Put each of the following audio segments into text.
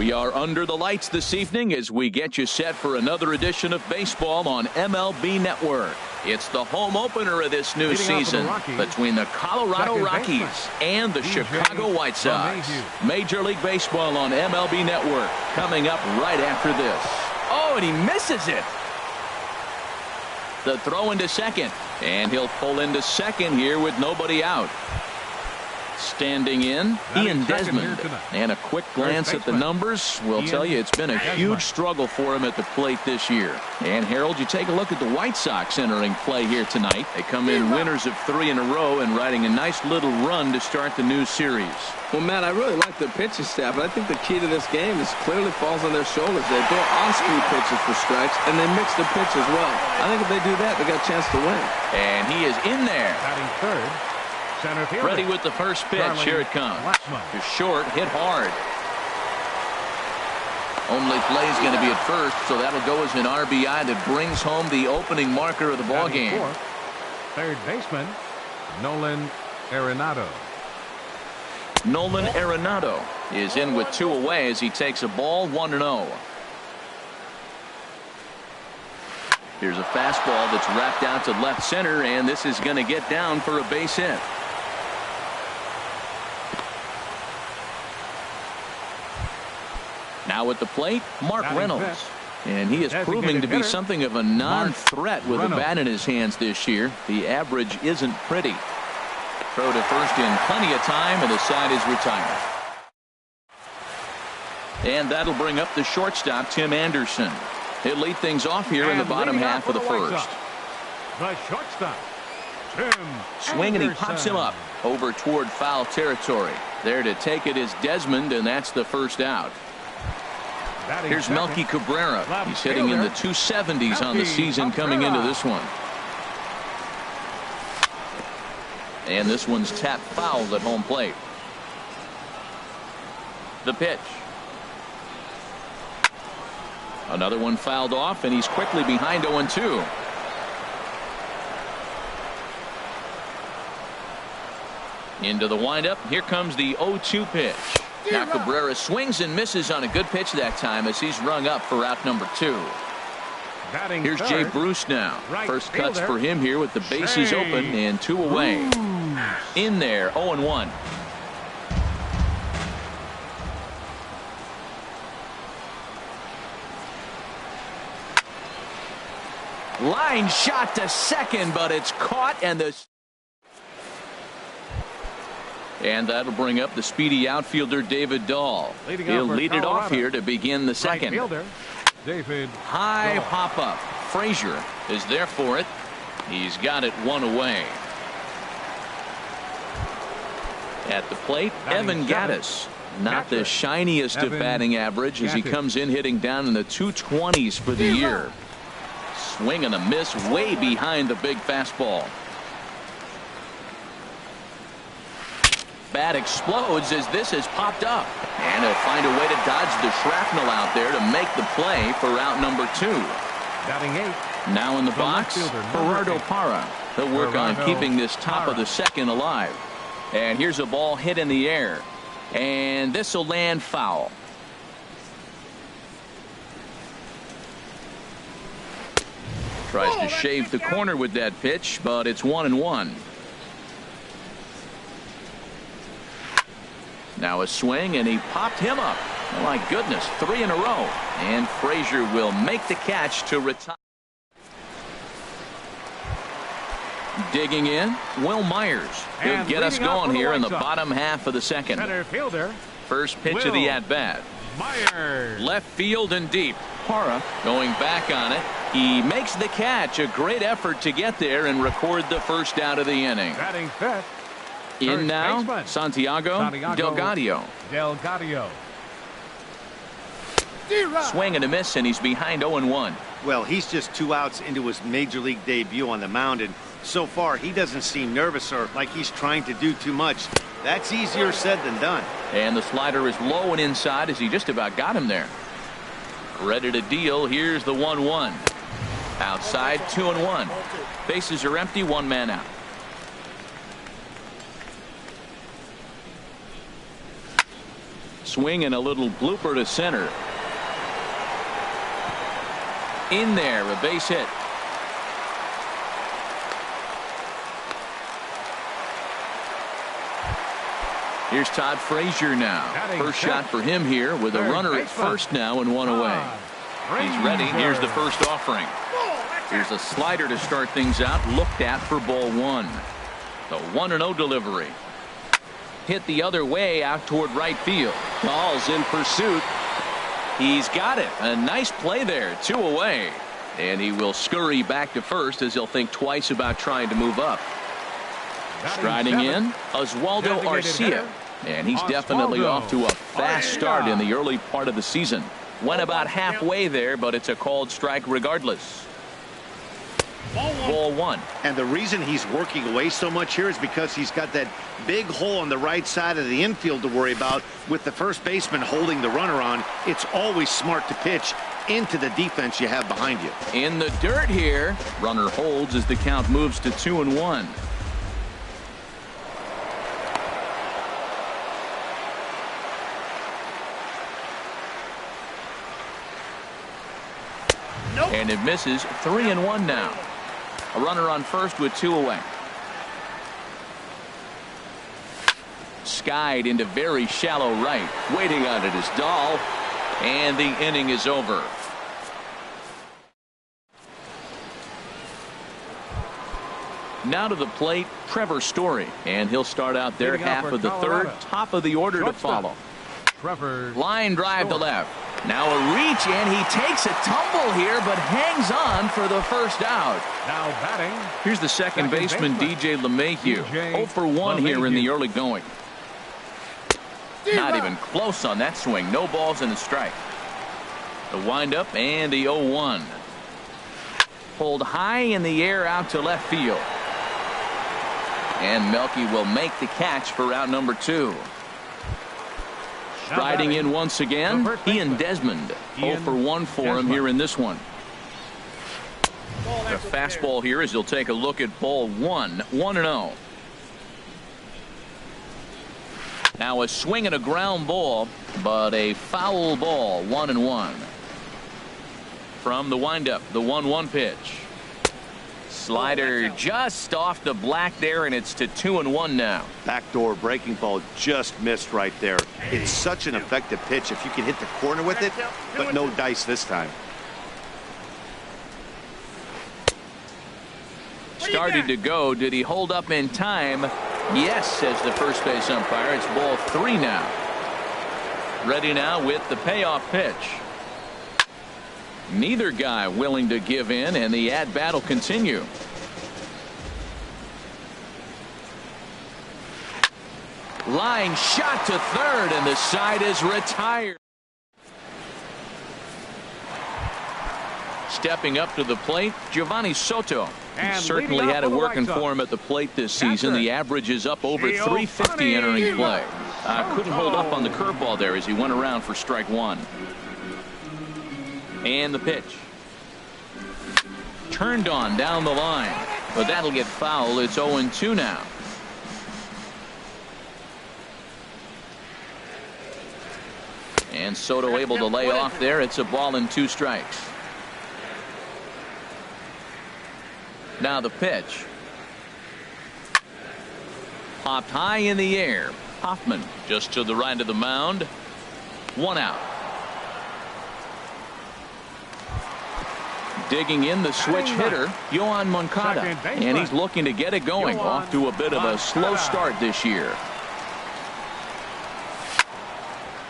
We are under the lights this evening as we get you set for another edition of baseball on MLB Network. It's the home opener of this new season between the Colorado Rockies and the Chicago White Sox. Major League Baseball on MLB Network coming up right after this. Oh, and he misses it. The throw into second, and he'll pull into second here with nobody out. Standing in, Ian Desmond, and a quick glance at the numbers will tell you it's been a huge struggle for him at the plate this year. And Harold, you take a look at the White Sox entering play here tonight. They come in winners of 3 in a row and riding a nice little run to start the new series. Well, Matt, I really like their pitching staff, but I think the key to this game is clearly falls on their shoulders. They go on-speed pitches for strikes, and they mix the pitch as well. I think if they do that, they got a chance to win. And he is in there. Batting third. Ready with the first pitch. Here it comes. To short, hit hard. Only play is going to be at first, so that'll go as an RBI that brings home the opening marker of the ball game. Third baseman, Nolan Arenado. Nolan Arenado is in with 2 away as he takes a ball 1-0. Here's a fastball that's wrapped out to left center, and this is going to get down for a base hit. Now at the plate, Mark Reynolds. And he is proving to be something of a non-threat with a bat in his hands this year. The average isn't pretty. Throw to first in plenty of time, and the side is retired. And that'll bring up the shortstop, Tim Anderson. He'll lead things off here in the bottom half of the first. The shortstop, Tim Swing, and he pops him up over toward foul territory. There to take it is Desmond, and that's the first out. Here's Melky Cabrera. He's hitting in the 270s on the season coming into this one. And this one's tapped foul at home plate. The pitch. Another one fouled off, and he's quickly behind 0-2. Into the windup. Here comes the 0-2 pitch. Now Cabrera swings and misses on a good pitch that time as he's rung up for out number 2. Here's Jay Bruce now. First cuts for him here with the bases open and 2 away. In there, 0-1. Line shot to second, but it's caught, and that'll bring up the speedy outfielder David Dahl. He'll lead it off here to begin the second. High pop up. Frazier is there for it. He's got it 1 away. At the plate, Evan Gattis. Not the shiniest of batting average as he comes in hitting down in the 220s for the year. Swing and a miss way behind the big fastball. Bat explodes as this has popped up, and he'll find a way to dodge the shrapnel out there to make the play for out number 2. Batting 8. Now in the box, Gerardo Parra. He'll work on keeping this top of the second alive. And here's a ball hit in the air, and this will land foul. Tries to shave the corner with that pitch, but it's 1-1. Now a swing, and he popped him up. Oh, my goodness, 3 in a row. And Frazier will make the catch to retire. Digging in, Will Myers. He'll get us going here in the bottom half of the second. Center fielder. First pitch of the at-bat. Myers. Left field and deep. Parra going back on it. He makes the catch. A great effort to get there and record the first out of the inning. Batting fifth. In now, Santiago Delgado. Swing and a miss, and he's behind 0-1. Well, he's just 2 outs into his major league debut on the mound, and so far he doesn't seem nervous or like he's trying to do too much. That's easier said than done. And the slider is low and inside as he just about got him there. Ready to deal. Here's the 1-1. Outside, 2-1. Bases are empty, 1 man out. Swing and a little blooper to center. In there, a base hit. Here's Todd Frazier now. First shot for him here with a runner at first now and one away. He's ready. Here's the first offering. Here's a slider to start things out. Looked at for ball one. The 1-0 delivery. Hit the other way out toward right field. Ball's in pursuit. He's got it. A nice play there. 2 away. And he will scurry back to first as he'll think twice about trying to move up. Striding in, Oswaldo Arcia. And he's definitely off to a fast start in the early part of the season. Went about halfway there, but it's a called strike regardless. Ball one. And the reason he's working away so much here is because he's got that big hole on the right side of the infield to worry about. With the first baseman holding the runner on, it's always smart to pitch into the defense you have behind you. In the dirt here. Runner holds as the count moves to 2-1. And it misses. 3-1 now. A runner on first with 2 away. Skied into very shallow right. Waiting on it is Dahl. And the inning is over. Now to the plate, Trevor Story. And he'll start out their half of the third. Top of the order to follow. Line drive to left. Now a reach, and he takes a tumble here, but hangs on for the first out. Now batting. Here's the second baseman, DJ LeMahieu. 0 for 1 here in the early going. Not even close on that swing. No balls and a strike. The windup and the 0-1. Pulled high in the air out to left field. And Melky will make the catch for out number 2. Striding in once again, Ian Desmond. 0 for 1 for him here in this one. A fastball here as he'll take a look at ball 1. 1-0. Now a swing and a ground ball, but a foul ball. 1-1. From the windup, the 1-1 pitch. Slider just off the black there, and it's to 2-1 now. Backdoor breaking ball just missed right there. It's such an effective pitch if you can hit the corner with it, but no dice this time. Started to go. Did he hold up in time? Yes, says the first base umpire. It's ball 3 now. Ready now with the payoff pitch. Neither guy willing to give in, and the at-bat will continue. Line shot to third, and the side is retired. Stepping up to the plate, Giovanni Soto. He certainly had it working for him at the plate this season. The average is up over 350 entering play. Couldn't hold up on the curveball there as he went around for strike 1. And the pitch. Turned on down the line, but that'll get foul. It's 0-2 now. And Soto able to lay off there. It's a ball and 2 strikes. Now the pitch. Popped high in the air. Hoffman just to the right of the mound. 1 out. Digging in the switch hitter, Yohan Moncada, and he's looking to get it going. Off to a bit of a slow start this year.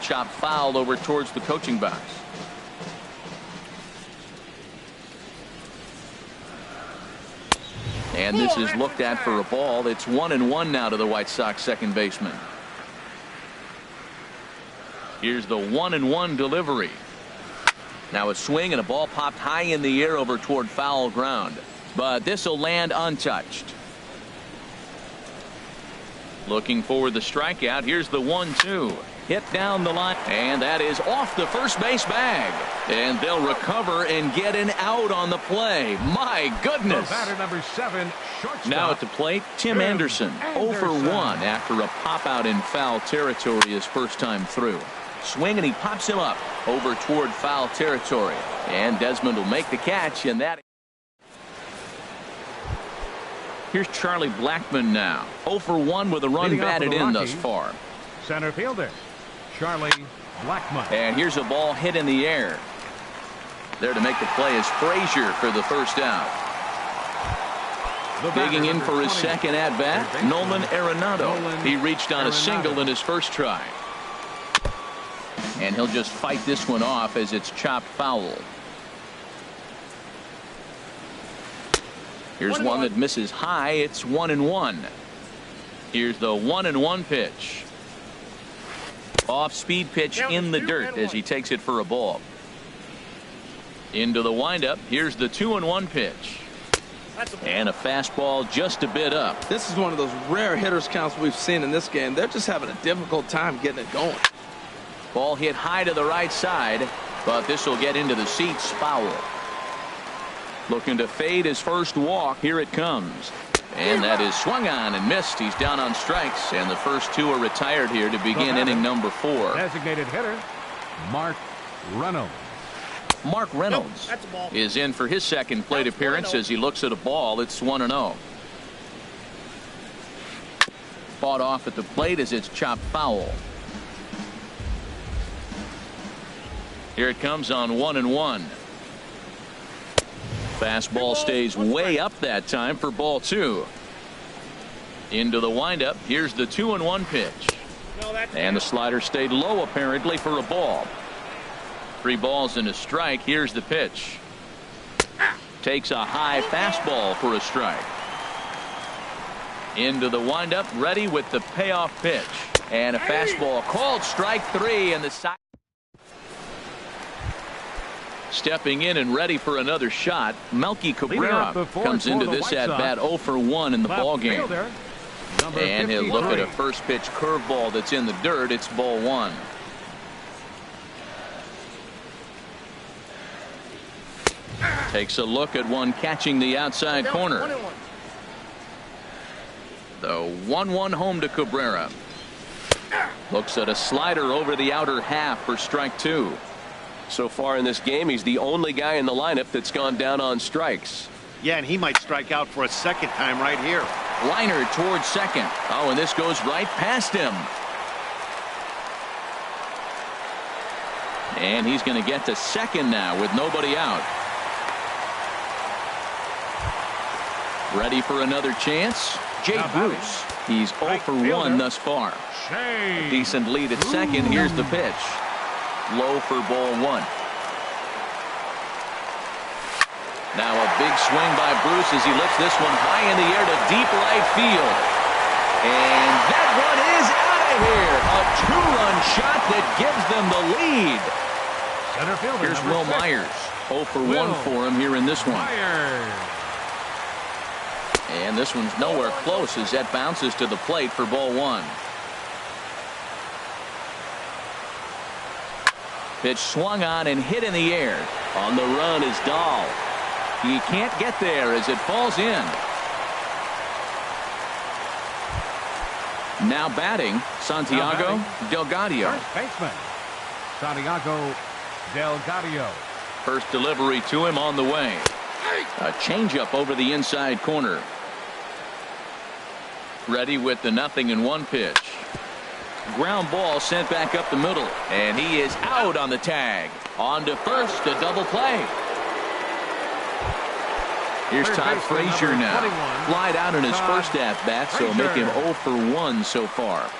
Chop fouled over towards the coaching box. And this is looked at for a ball. It's 1-1 now to the White Sox second baseman. Here's the 1-1 delivery. Now a swing and a ball popped high in the air over toward foul ground, but this will land untouched. Looking for the strikeout. Here's the 1-2. Hit down the line, and that is off the first base bag, and they'll recover and get an out on the play. My goodness. Batter number 7, shortstop. Now at the plate, Tim Anderson. 0 for 1 after a pop out in foul territory his first time through. Swing, and he pops him up over toward foul territory. And Desmond will make the catch, and that. Here's Charlie Blackmon now. 0 for 1 with a run batted in thus far. Center fielder, Charlie Blackmon. And here's a ball hit in the air. There to make the play is Frazier for the first out. Digging in for his second at-bat, Nolan Arenado. He reached on a single in his first try. And he'll just fight this one off as it's chopped foul. Here's one that misses high. It's 1-1. Here's the 1-1 pitch. Off-speed pitch in the dirt as he takes it for a ball. Into the windup. Here's the 2-1 pitch. And a fastball just a bit up. This is one of those rare hitters counts we've seen in this game. They're just having a difficult time getting it going. Ball hit high to the right side, but this will get into the seats. Foul. Looking to fade his first walk. Here it comes. And that is swung on and missed. He's down on strikes, and the first two are retired here to begin inning number 4. Designated hitter, Mark Reynolds. Mark Reynolds is in for his second plate appearance as he looks at a ball. It's 1-0. Fought off at the plate as it's chopped foul. Here it comes on 1-1. Fastball stays way up that time for ball 2. Into the windup. Here's the 2-1 pitch. And the slider stayed low apparently for a ball. 3 balls and a strike. Here's the pitch. Takes a high fastball for a strike. Into the windup, ready with the payoff pitch. And a fastball called strike 3, and the side. Stepping in and ready for another shot, Melky Cabrera comes into this at bat 0 for 1 in the ball game. And he'll look at a first pitch curveball that's in the dirt. It's ball 1. Takes a look at one catching the outside corner. The 1-1 home to Cabrera. Looks at a slider over the outer half for strike 2. So far in this game, he's the only guy in the lineup that's gone down on strikes. Yeah, and he might strike out for a second time right here. Liner towards second. Oh, and this goes right past him. And he's going to get to second now with nobody out. Ready for another chance. Jay Bruce. He's 0 for 1 thus far. A decent lead at second. Here's the pitch. Low for ball 1. Now a big swing by Bruce as he lifts this one high in the air to deep right field. And that one is out of here. A 2-run shot that gives them the lead. Center fielder, here's Will Myers. 0 for 1 for him here in this one. And this one's nowhere close as that bounces to the plate for ball 1. Pitch swung on and hit in the air. On the run is Dahl. He can't get there as it falls in. Now batting, Santiago Delgado. First baseman, Santiago Delgado. First delivery to him on the way. A changeup over the inside corner. Ready with the 0-1 pitch. Ground ball sent back up the middle, and he is out on the tag. On to first, a double play. Here's Todd Frazier now. Flied out in his first at-bat, so make him 0 for 1 so far.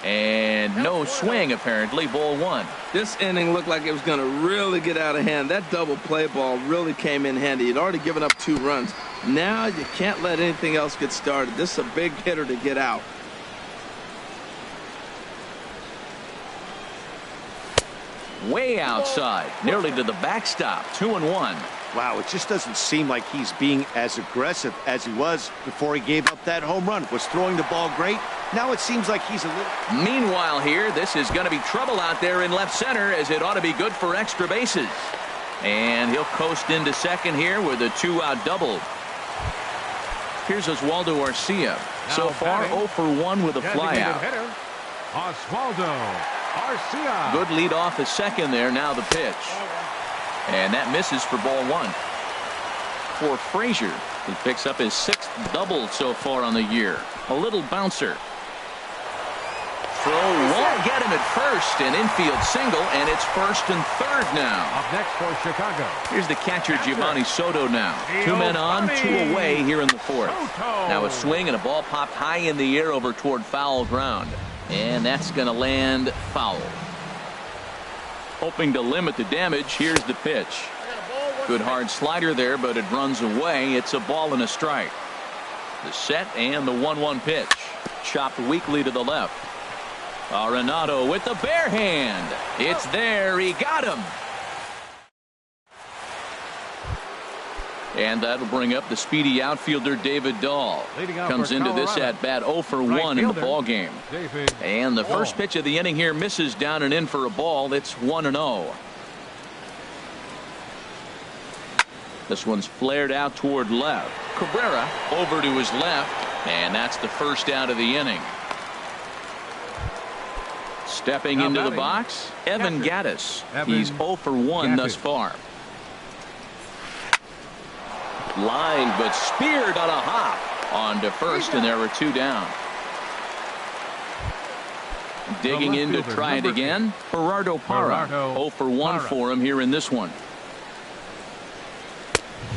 And no swing, apparently, ball 1. This inning looked like it was going to really get out of hand. That double play ball really came in handy. He'd already given up 2 runs. Now you can't let anything else get started. This is a big hitter to get out. Way outside, nearly to the backstop. 2-1. Wow, it just doesn't seem like he's being as aggressive as he was before he gave up that home run. Was throwing the ball great. Now it seems like he's a little. Meanwhile here, this is going to be trouble out there in left center as it ought to be good for extra bases. And he'll coast into second here with a 2-out double. Here's Oswaldo Arcia. So far 0 for 1 with a flyout. Oswaldo Arcia. Good lead off the second there. Now the pitch. And that misses for ball one. For Frazier, he picks up his 6th double so far on the year. A little bouncer. Throw won't get him at first. An infield single, and it's 1st and 3rd now. Up next for Chicago. Here's the catcher, Giovanni Soto now. 2 men on, 2 away here in the 4th. Now a swing and a ball popped high in the air over toward foul ground. And that's going to land foul. Hoping to limit the damage, here's the pitch. Good hard slider there, but it runs away. It's a ball and a strike. The set and the 1-1 pitch. Chopped weakly to the left. Arenado with the bare hand. It's there. He got him. And that'll bring up the speedy outfielder David Dahl. Comes into this at bat 0 for 1 in the ball game. And the first pitch of the inning here misses down and in for a ball. It's 1-0. This one's flared out toward left. Cabrera over to his left, and that's the first out of the inning. Stepping into the box, Evan Gattis. He's 0 for 1 thus far. Line, but speared on a hop on to first, and there were 2 down. Digging in to try it again, Gerardo Parra. 0 for 1 for him here in this one.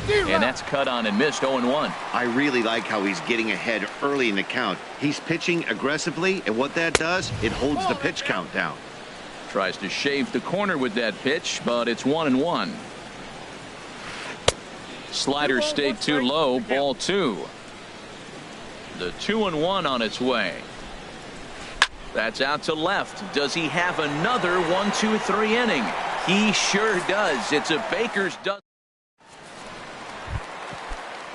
And that's cut on and missed. 0-1. I really like how he's getting ahead early in the count. He's pitching aggressively, and what that does, it holds the pitch count down. Tries to shave the corner with that pitch, but it's 1-1. Slider stayed too low. Ball 2. The 2-1 on its way. That's out to left. Does he have another 1-2-3 inning? He sure does. It's a Baker's dozen.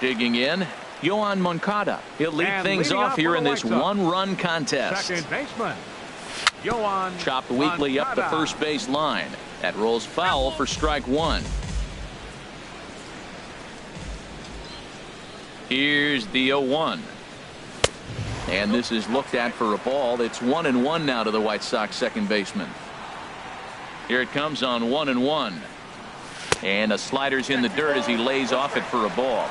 Digging in, Yoan Moncada. He'll lead things off here in this 1-run contest. Second baseman, Yoan Chopped weakly up the first base line. That rolls foul for strike 1. Here's the 0-1. And this is looked at for a ball. It's 1-1 now to the White Sox second baseman. Here it comes on 1-1. And a slider's in the dirt as he lays off it for a ball.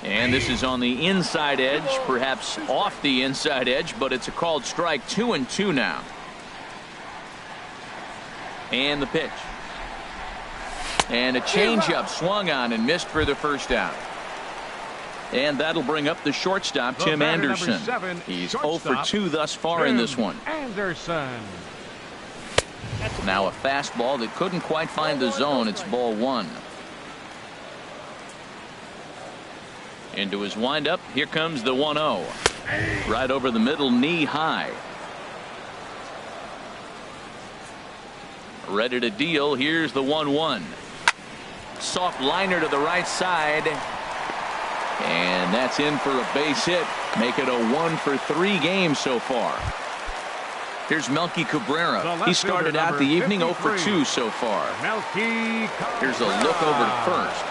And this is on the inside edge, perhaps off the inside edge, but it's a called strike. 2-2 now. And the pitch. And a changeup swung on and missed for the first out. And that'll bring up the shortstop, Tim Anderson. He's 0 for 2 thus far in this one. Anderson. Now a fastball that couldn't quite find the zone. It's ball 1. Into his windup. Here comes the 1-0. Right over the middle, knee high. Ready to deal. Here's the 1-1. Soft liner to the right side. And that's in for a base hit. Make it a 1 for 3 game so far. Here's Melky Cabrera. He started out the evening 0 for 2 so far. Here's a look over to first.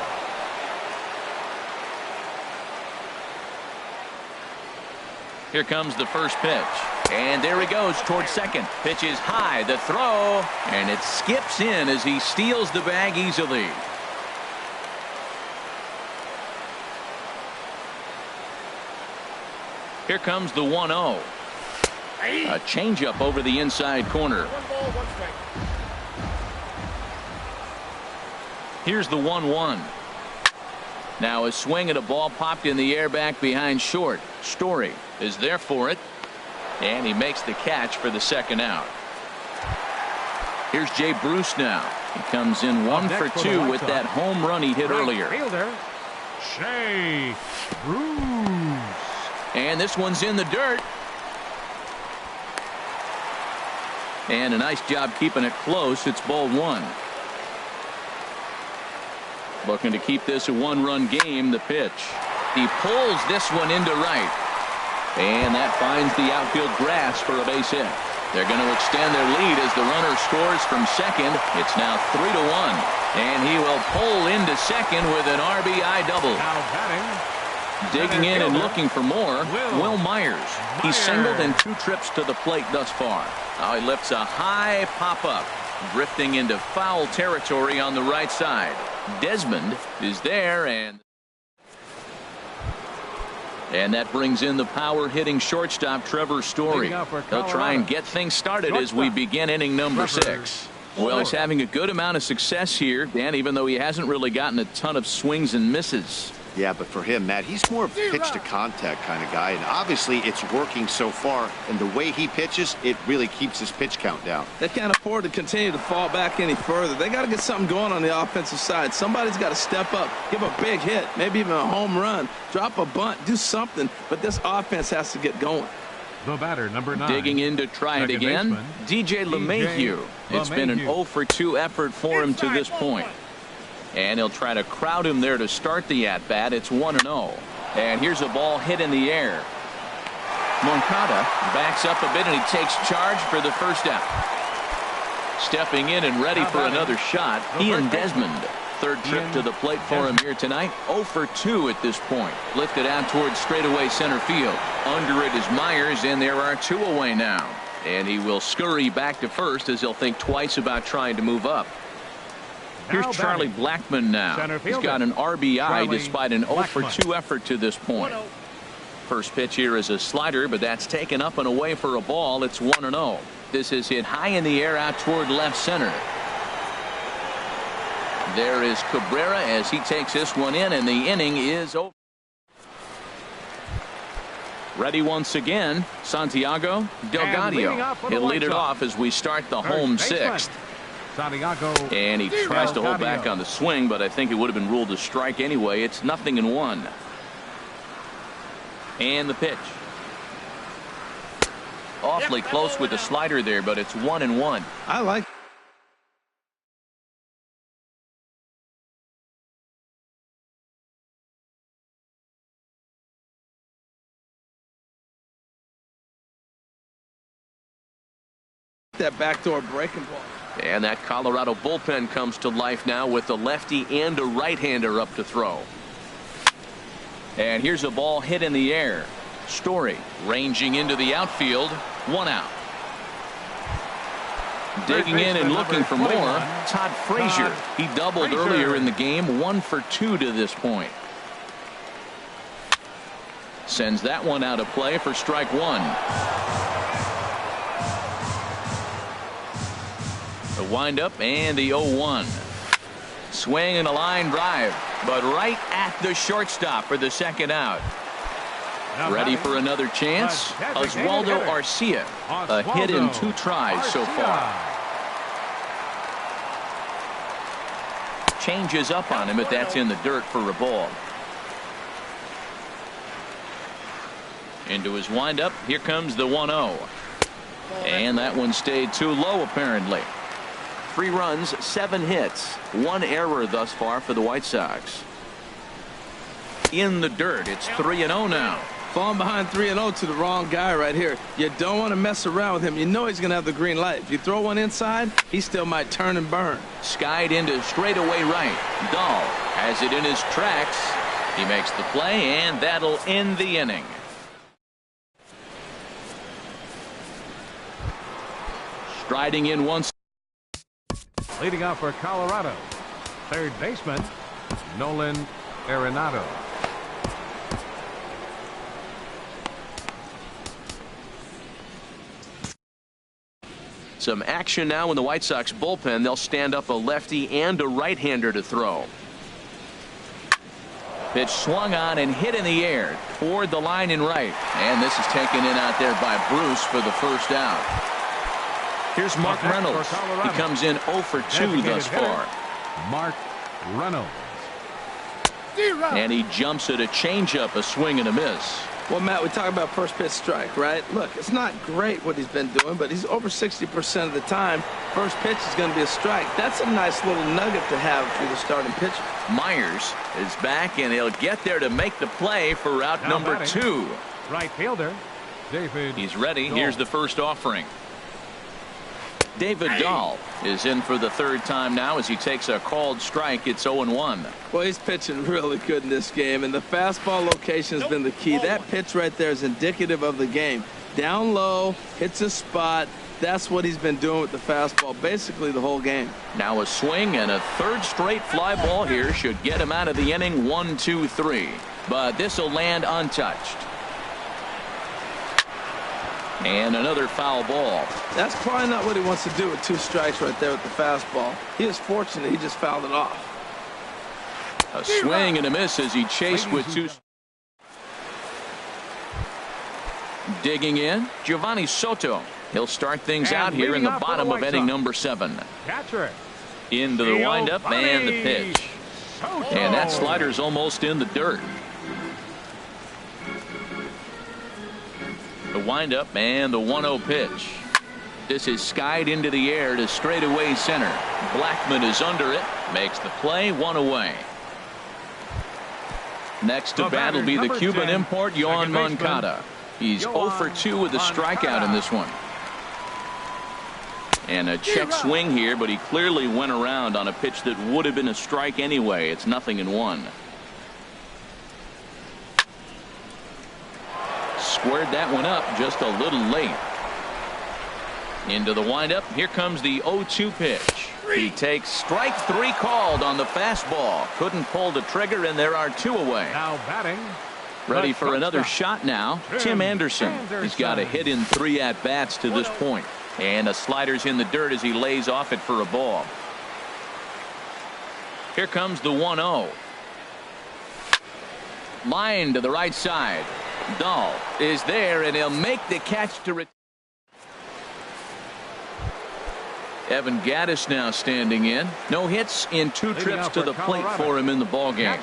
Here comes the first pitch. And there he goes towards second. Pitch is high. The throw. And it skips in as he steals the bag easily. Here comes the 1-0. A changeup over the inside corner. Here's the 1-1. Now a swing and a ball popped in the air back behind short. Story is there for it. And he makes the catch for the second out. Here's Jay Bruce now. He comes in 1 for 2 with that home run he hit earlier. Fielder, Jay Bruce. And this one's in the dirt. And a nice job keeping it close. It's ball 1. Looking to keep this a 1-run game. The pitch. He pulls this one into right. And that finds the outfield grass for a base hit. They're going to extend their lead as the runner scores from second. It's now 3-1. And he will pull into second with an RBI double. Now batting, Digging in and looking for more, Will Myers. He's singled in 2 trips to the plate thus far. Now he lifts a high pop-up, drifting into foul territory on the right side. Desmond is there, and that brings in the power-hitting shortstop, Trevor Story. They'll try and get things started as we begin inning number 6. Well, he's having a good amount of success here, Dan, even though he hasn't really gotten a ton of swings and misses. Yeah, but for him, Matt, he's more of a pitch-to-contact kind of guy, and obviously it's working so far, and the way he pitches, it really keeps his pitch count down. They can't afford to continue to fall back any further. They got to get something going on the offensive side. Somebody's got to step up, give a big hit, maybe even a home run, drop a bunt, do something, but this offense has to get going. The batter, number 9. Digging in to try it again, DJ LeMahieu. It's been an 0 for 2 effort for him to this point. And he'll try to crowd him there to start the at-bat. It's 1-0. And here's a ball hit in the air. Moncada backs up a bit, and he takes charge for the first out. Stepping in and ready for another shot, Ian Desmond. 3rd trip to the plate for him here tonight. 0 for 2 at this point. Lifted out towards straightaway center field. Under it is Myers, and there are 2 away now. And he will scurry back to first as he'll think twice about trying to move up. Here's Charlie Blackmon now. He's got an RBI despite an 0 for 2 effort to this point. First pitch here is a slider, but that's taken up and away for a ball. It's 1-0. This is hit high in the air out toward left center. There is Cabrera as he takes this one in, and the inning is over. Ready once again, Santiago Delgado. He'll lead it off as we start the home 6th. And he tries to hold back on the swing, but I think it would have been ruled a strike anyway. It's 0-1. And the pitch. Awfully close with the slider there, but it's 1-1. I like that backdoor breaking ball. And that Colorado bullpen comes to life now with a lefty and a right-hander up to throw. And here's a ball hit in the air. Story ranging into the outfield. 1 out. Digging in and looking for more, Todd Frazier. He doubled earlier in the game. 1 for 2 to this point. Sends that one out of play for strike 1. The windup and the 0-1. Swing and a line drive, but right at the shortstop for the 2nd out. Ready for another chance? Oswaldo Arcia. A hit in 2 tries so far. Changes up on him, but that's in the dirt for a ball. Into his windup. Here comes the 1-0. And that one stayed too low apparently. 3 runs, 7 hits, 1 error thus far for the White Sox. In the dirt, it's 3-0 now. Falling behind 3-0 to the wrong guy right here. You don't want to mess around with him. You know he's going to have the green light. If you throw one inside, he still might turn and burn. Skied into straightaway right. Dahl has it in his tracks. He makes the play, and that'll end the inning. Striding in once. Leading off for Colorado, 3rd baseman, Nolan Arenado. Some action now in the White Sox bullpen. They'll stand up a lefty and a right-hander to throw. Pitch swung on and hit in the air toward the line in right. And this is taken in out there by Bruce for the 1st out. Here's Mark Reynolds. He comes in 0 for 2 thus far. Mark Reynolds. And he jumps at a changeup, a swing and a miss. Well, Matt, we talk about first pitch strike, right? Look, it's not great what he's been doing, but he's over 60% of the time. First pitch is going to be a strike. That's a nice little nugget to have for the starting pitcher. Myers is back, and he'll get there to make the play for route number 2. Right fielder, David. He's ready. Here's the first offering. David Dahl is in for the third time now as he takes a called strike. It's 0-1. Well, he's pitching really good in this game, and the fastball location has been the key. That pitch right there is indicative of the game. Down low, hits a spot. That's what he's been doing with the fastball basically the whole game. Now a swing and a third straight fly ball here should get him out of the inning. 1-2-3. But this will land untouched. And another foul ball. That's probably not what he wants to do with 2 strikes right there with the fastball. He was fortunate he just fouled it off. A swing and a miss as he chased with 2. Digging in, Giovanni Soto. He'll start things out here in the bottom of inning number 7. Catcher. Into the windup and the pitch. And that slider's almost in the dirt. The windup and the 1-0 pitch. This is skied into the air to straightaway center. Blackman is under it. Makes the play. 1 away. Next to bat will be the Cuban import, Yohan Moncada. He's 0 for 2 with a strikeout in this one. And a check swing here, but he clearly went around on a pitch that would have been a strike anyway. It's 0-1. Squared that one up just a little late. Into the windup. Here comes the 0-2 pitch. He takes strike 3 called on the fastball. Couldn't pull the trigger, and there are 2 away. Now batting. Ready for another shot now. Tim Anderson. He's got a hit in 3 at-bats to this point. And a slider's in the dirt as he lays off it for a ball. Here comes the 1-0. Line to the right side. Dahl is there, and he'll make the catch to Evan Gattis now standing in. No hits in 2 trips to the plate for him in the ballgame.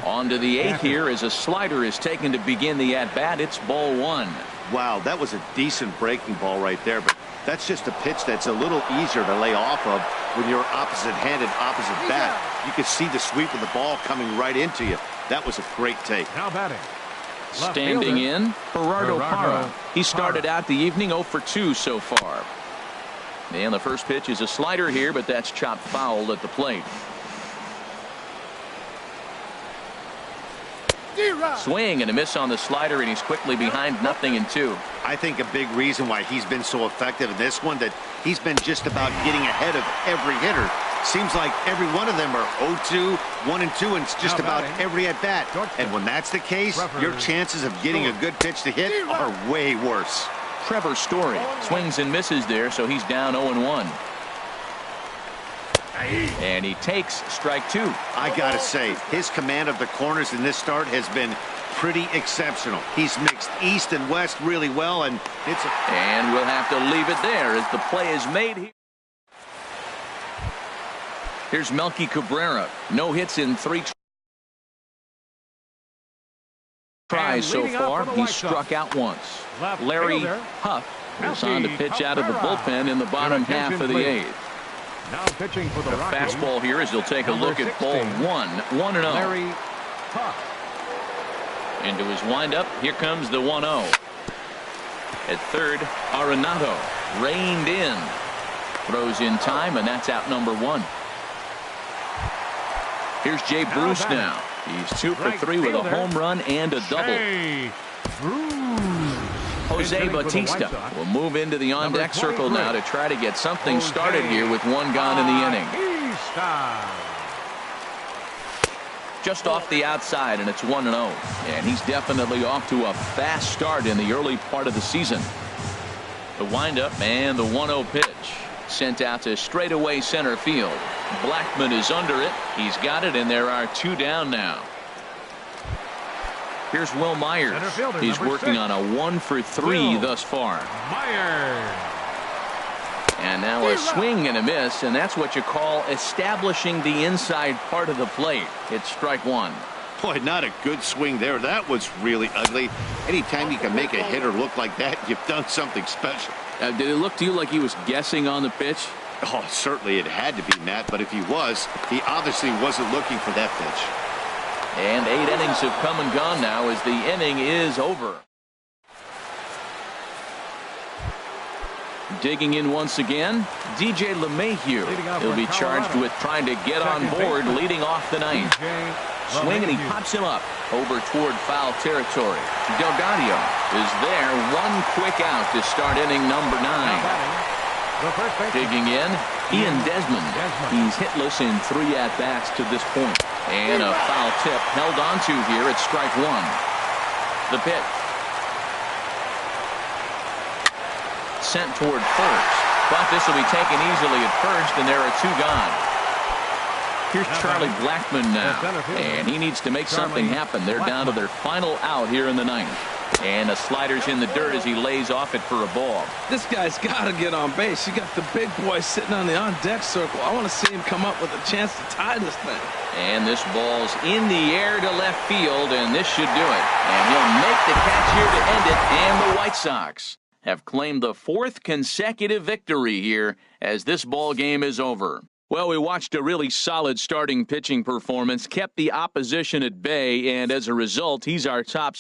On to the 8th here as a slider is taken to begin the at-bat. It's ball 1. Wow, that was a decent breaking ball right there, but that's just a pitch that's a little easier to lay off of when you're opposite-handed, opposite bat. You can see the sweep of the ball coming right into you. That was a great take. Now batting. Standing in, Gerardo Parra. He started out the evening 0 for 2 so far. And the first pitch is a slider here, but that's chopped foul at the plate. Swing and a miss on the slider, and he's quickly behind 0-2. I think a big reason why he's been so effective in this one, that he's been just about getting ahead of every hitter. Seems like every one of them are 0-2, 1-2, and it's just about every at-bat. And when that's the case, your chances of getting a good pitch to hit are way worse. Trevor Story swings and misses there, so he's down 0-1. And he takes strike 2. I gotta say, his command of the corners in this start has been pretty exceptional. He's mixed east and west really well, and and we'll have to leave it there as the play is made here. Here's Melky Cabrera. No hits in 3 tries so far. He's struck out once. Larry Huff is on to pitch out of the bullpen in the bottom half of the 8th. Now pitching for the fastball here as he'll take a look at ball 1-0. Larry Huff. Into his windup. Here comes the 1-0. At third, Arenado reined in. Throws in time, and that's out number 1. Here's Jay Bruce now. He's 2 for 3 with a home run and a double. Jose Bautista will move into the on-deck circle now to try to get something started here with 1 gone in the inning. Just off the outside, and it's 1-0. And he's definitely off to a fast start in the early part of the season. The windup and the 1-0 pitch. Sent out to straightaway center field. Blackman is under it. He's got it, and there are 2 down now. Here's Will Myers. He's working on a 1 for 3 thus far. And now a swing and a miss, and that's what you call establishing the inside part of the plate. It's strike 1. Boy, not a good swing there. That was really ugly. Anytime you can make a hitter look like that, you've done something special. Did it look to you like he was guessing on the pitch? Oh, certainly it had to be, Matt, but if he was, he obviously wasn't looking for that pitch. And 8 innings have come and gone now as the inning is over. digging in once again, DJ LeMahieu. He'll be charged with trying to get on board, leading off the ninth. Swing, and he pops him up over toward foul territory. Delgado is there. One quick out to start inning number 9. Digging in, Ian Desmond. He's hitless in 3 at-bats to this point. And a foul tip held onto here at strike 1. The pitch. Sent toward first. But this will be taken easily at first, and there are 2 gone. Here's Charlie Blackmon now, and he needs to make something happen. They're down to their final out here in the 9th. And the slider's in the dirt as he lays off it for a ball. This guy's got to get on base. You got the big boy sitting on the on-deck circle. I want to see him come up with a chance to tie this thing. And this ball's in the air to left field, and this should do it. And he'll make the catch here to end it, and the White Sox have claimed the 4th consecutive victory here as this ball game is over. Well, we watched a really solid starting pitching performance, kept the opposition at bay, and as a result, he's our top